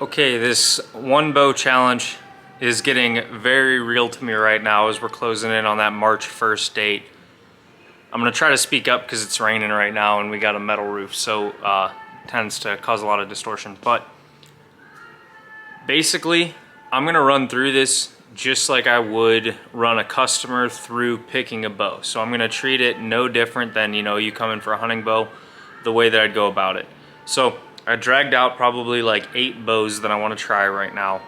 Okay, this one bow challenge is getting very real to me right now as we're closing in on that March 1st date. I'm gonna try to speak up because it's raining right now and we got a metal roof, so it tends to cause a lot of distortion. But basically, I'm gonna run through this just like I would run a customer through picking a bow. So I'm gonna treat it no different than, you come in for a hunting bow, the way that I'd go about it. So I dragged out probably like 8 bows that I want to try right now.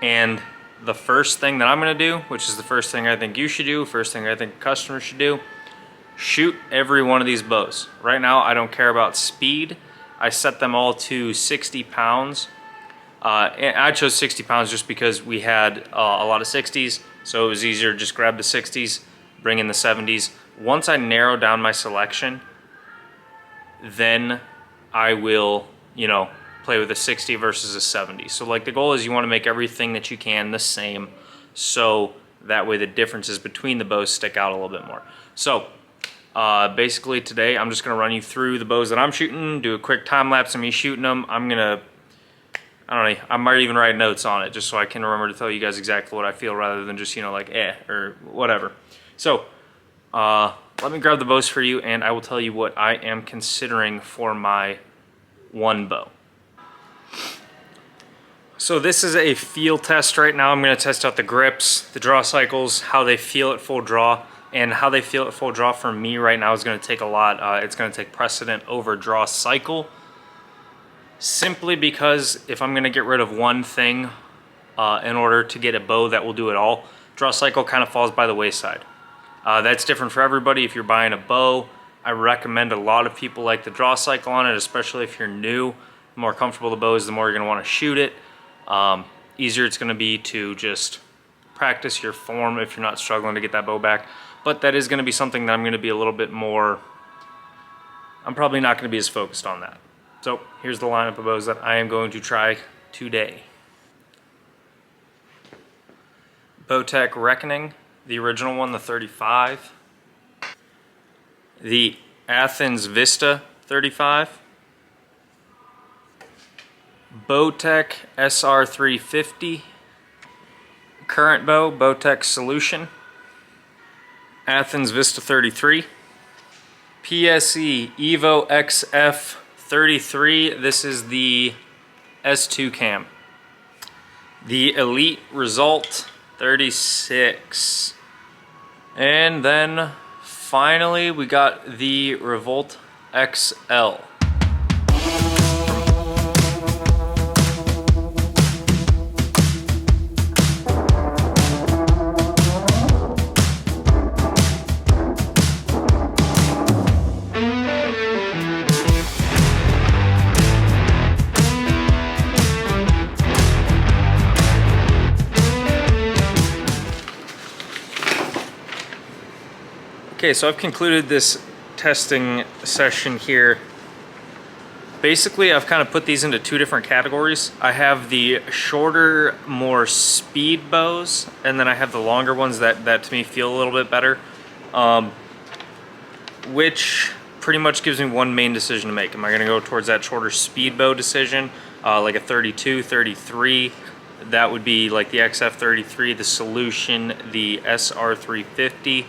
And the first thing that I'm going to do, which is the first thing I think you should do, first thing I think customers should do, shoot every one of these bows. Right now I don't care about speed. I set them all to 60 pounds. And I chose 60 pounds just because we had a lot of 60s, so it was easier to just grab the 60s, bring in the 70s. Once I narrow down my selection, then I will play with a 60 versus a 70. So like the goal is you want to make everything that you can the same, so that way the differences between the bows stick out a little bit more. So basically today I'm just going to run you through the bows that I'm shooting, do a quick time lapse of me shooting them. I might even write notes on it just so I can remember to tell you guys exactly what I feel rather than just or whatever. So let me grab the bows for you and I will tell you what I am considering for my one bow. So this is a feel test right now. I'm going to test out the grips, the draw cycles, how they feel at full draw, and how they feel at full draw for me right now is going to take a lot. It's going to take precedent over draw cycle, simply because if I'm going to get rid of one thing in order to get a bow that will do it all, draw cycle kind of falls by the wayside. That's different for everybody. If you're buying a bow, I recommend a lot of people like the draw cycle on it, especially if you're new. The more comfortable the bow is, the more you're going to want to shoot it. Easier it's going to be to just practice your form if you're not struggling to get that bow back. But that is going to be something that I'm going to be a little bit more, I'm probably not going to be as focused on that. So here's the lineup of bows that I am going to try today. Bowtech Reckoning, the original one, the 35. The Athens Vista 35. Bowtech SR350. Current bow, Bowtech Solution. Athens Vista 33. PSE Evo XF 33. This is the S2 cam. The Elite Rezult 36. And then finally we got the Revolt XL. Okay, so I've concluded this testing session here. Basically, I've kind of put these into 2 different categories. I have the shorter, more speed bows, and then I have the longer ones that to me feel a little bit better, which pretty much gives me one main decision to make. Am I going to go towards that shorter speed bow decision, like a 32, 33? That would be like the XF33, the Solution, the SR350.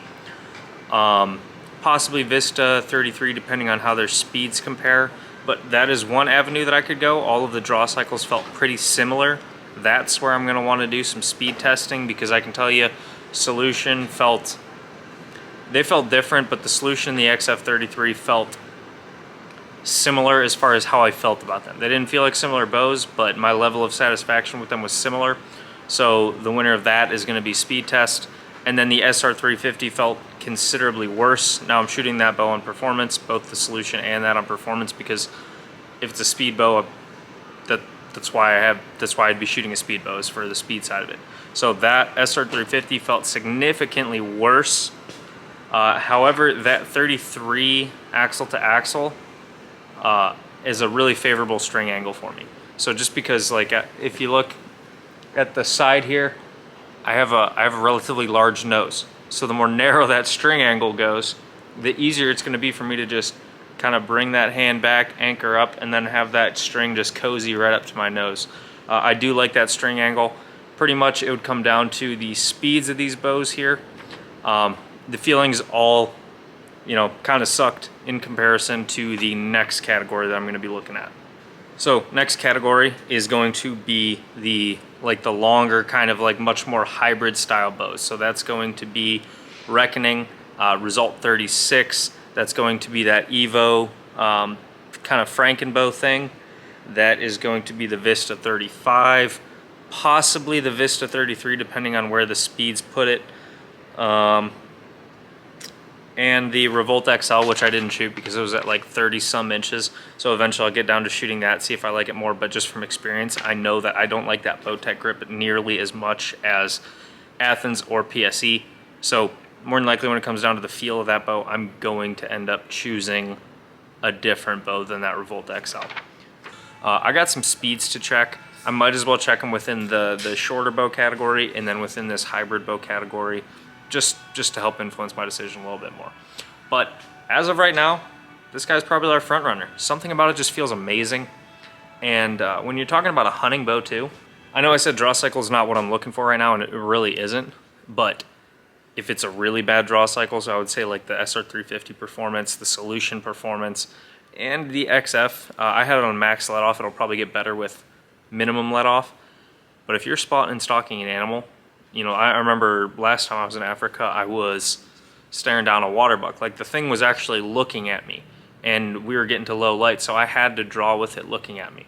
Possibly Vista 33 depending on how their speeds compare, but that is one avenue that I could go. All of the draw cycles felt pretty similar. That's where I'm going to want to do some speed testing, because I can tell you Solution felt different, but the Solution, the XF33 felt similar as far as how I felt about them. They didn't feel like similar bows, but my level of satisfaction with them was similar. So the winner of that is going to be speed test. And then the SR350 felt considerably worse. Now I'm shooting that bow on performance, both the Solution and that on performance, because if it's a speed bow, that's why I'd be shooting a speed bow, is for the speed side of it. So that SR350 felt significantly worse. However, that 33 axle to axle is a really favorable string angle for me. So just because, like, if you look at the side here, I have a relatively large nose. So the more narrow that string angle goes, the easier it's going to be for me to just kind of bring that hand back, anchor up, and then have that string just cozy right up to my nose. I do like that string angle. Pretty much it would come down to the speeds of these bows here. The feelings all, you know, kind of sucked in comparison to the next category that I'm going to be looking at. So next category is going to be the longer kind of like much more hybrid style bows. So that's going to be Reckoning, Rezult 36. That's going to be that Evo kind of Frankenbow thing. That is going to be the Vista 35, possibly the Vista 33 depending on where the speeds put it. And the Revolt XL, which I didn't shoot because it was at like 30 some inches. So eventually I'll get down to shooting that, see if I like it more. But just from experience, I know that I don't like that Bowtech grip nearly as much as Athens or PSE. So more than likely when it comes down to the feel of that bow, I'm going to end up choosing a different bow than that Revolt XL. I got some speeds to check. I might as well check them within the shorter bow category and then within this hybrid bow category. Just to help influence my decision a little bit more. But as of right now, this guy's probably our front runner. Something about it just feels amazing. And when you're talking about a hunting bow too, I know I said draw cycle is not what I'm looking for right now, and it really isn't. But if it's a really bad draw cycle, so I would say like the SR350 performance, the Solution performance, and the XF, I had it on max let off. It'll probably get better with minimum let off. But if you're spotting and stalking an animal, you know, I remember last time I was in Africa, I was staring down a water buck. Like the thing was actually looking at me, and we were getting to low light, so I had to draw with it looking at me.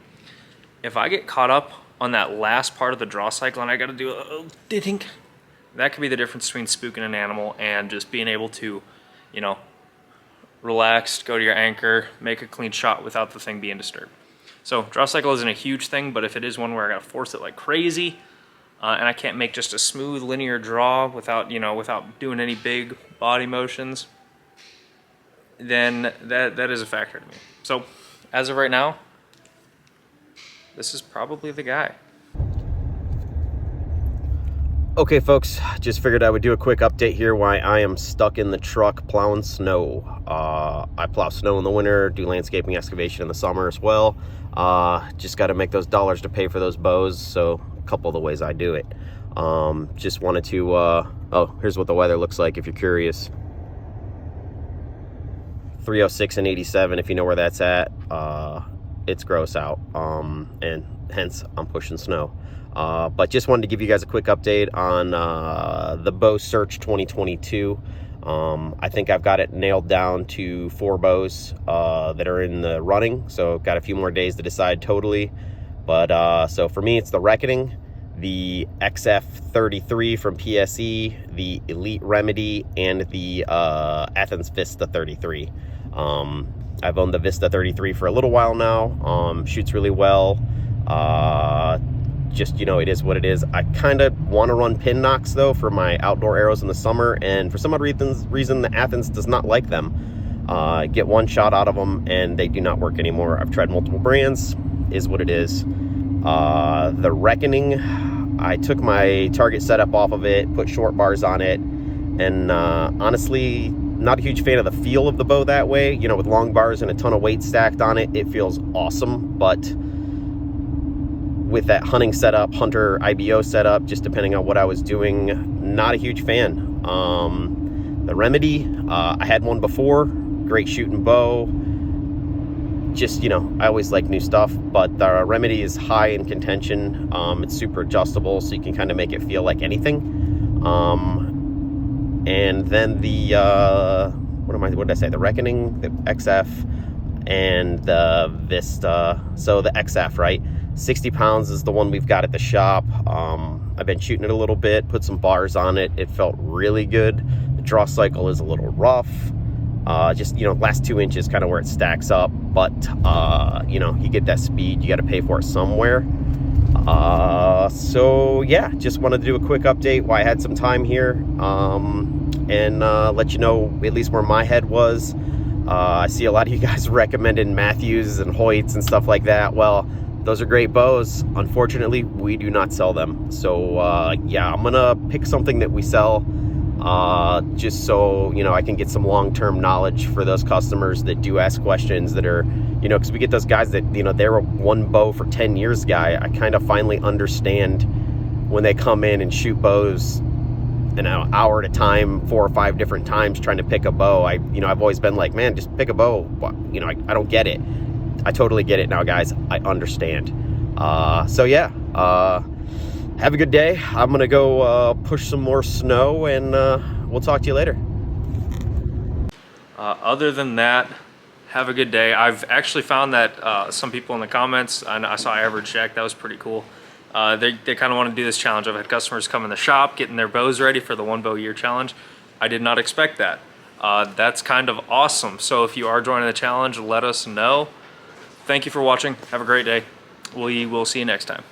If I get caught up on that last part of the draw cycle and I got to do a ding, that could be the difference between spooking an animal and just being able to, you know, relax, go to your anchor, make a clean shot without the thing being disturbed. So draw cycle isn't a huge thing, but if it is one where I got to force it like crazy, and I can't make just a smooth linear draw without, you know, without doing any big body motions, then that is a factor to me. So as of right now, this is probably the guy. Okay folks, just figured I would do a quick update here while I am stuck in the truck plowing snow. I plow snow in the winter, do landscaping excavation in the summer as well. Just got to make those dollars to pay for those bows, so a couple of the ways I do it. Just wanted to, oh, here's what the weather looks like if you're curious. 306 and 87, if you know where that's at. It's gross out, and hence I'm pushing snow. But just wanted to give you guys a quick update on the Bow Search 2022. I think I've got it nailed down to 4 bows that are in the running, so got a few more days to decide totally. But so for me, it's the Reckoning, the XF33 from PSE, the Elite Remedy, and the Athens Vista 33. I've owned the Vista 33 for a little while now. Shoots really well. Just, you know, it is what it is. I kind of want to run pin knocks though for my outdoor arrows in the summer, and for some odd reason the Athens does not like them. Get one shot out of them and they do not work anymore. I've tried multiple brands, is what it is. The Reckoning, I took my target setup off of it, put short bars on it, and honestly, not a huge fan of the feel of the bow that way. You know, with long bars and a ton of weight stacked on it, it feels awesome, but with that hunting setup, hunter IBO setup, just depending on what I was doing, not a huge fan. The Remedy, I had one before, great shooting bow. Just, you know, I always like new stuff, but the Remedy is high in contention. It's super adjustable, so you can kind of make it feel like anything. And then the, what did I say? The Reckoning, the XF, and the Vista. So the XF, right? 60 pounds is the one we've got at the shop. I've been shooting it a little bit, put some bars on it. It felt really good. The draw cycle is a little rough. Just, you know, last 2 inches kind of where it stacks up. But, you know, you get that speed, you got to pay for it somewhere. So, yeah, just wanted to do a quick update while I had some time here. And let you know at least where my head was. I see a lot of you guys recommending Matthews and Hoyts and stuff like that. Well, those are great bows. Unfortunately, we do not sell them. So, yeah, I'm going to pick something that we sell. just so, you know, I can get some long-term knowledge for those customers that do ask questions that are, you know, because we get those guys that, you know, they're a one bow for 10 years guy. I kind of finally understand when they come in and shoot bows an hour at a time, 4 or 5 different times trying to pick a bow. I've always been like, man, just pick a bow. You know, I don't get it. I totally get it now, guys. I understand. So yeah, have a good day. I'm gonna go push some more snow, and we'll talk to you later. Other than that, have a good day. I've actually found that some people in the comments, I saw Average Jack, that was pretty cool. They kind of want to do this challenge. I've had customers come in the shop getting their bows ready for the 1 bow year challenge. I did not expect that. That's kind of awesome. So if you are joining the challenge, let us know. Thank you for watching. Have a great day. We will see you next time.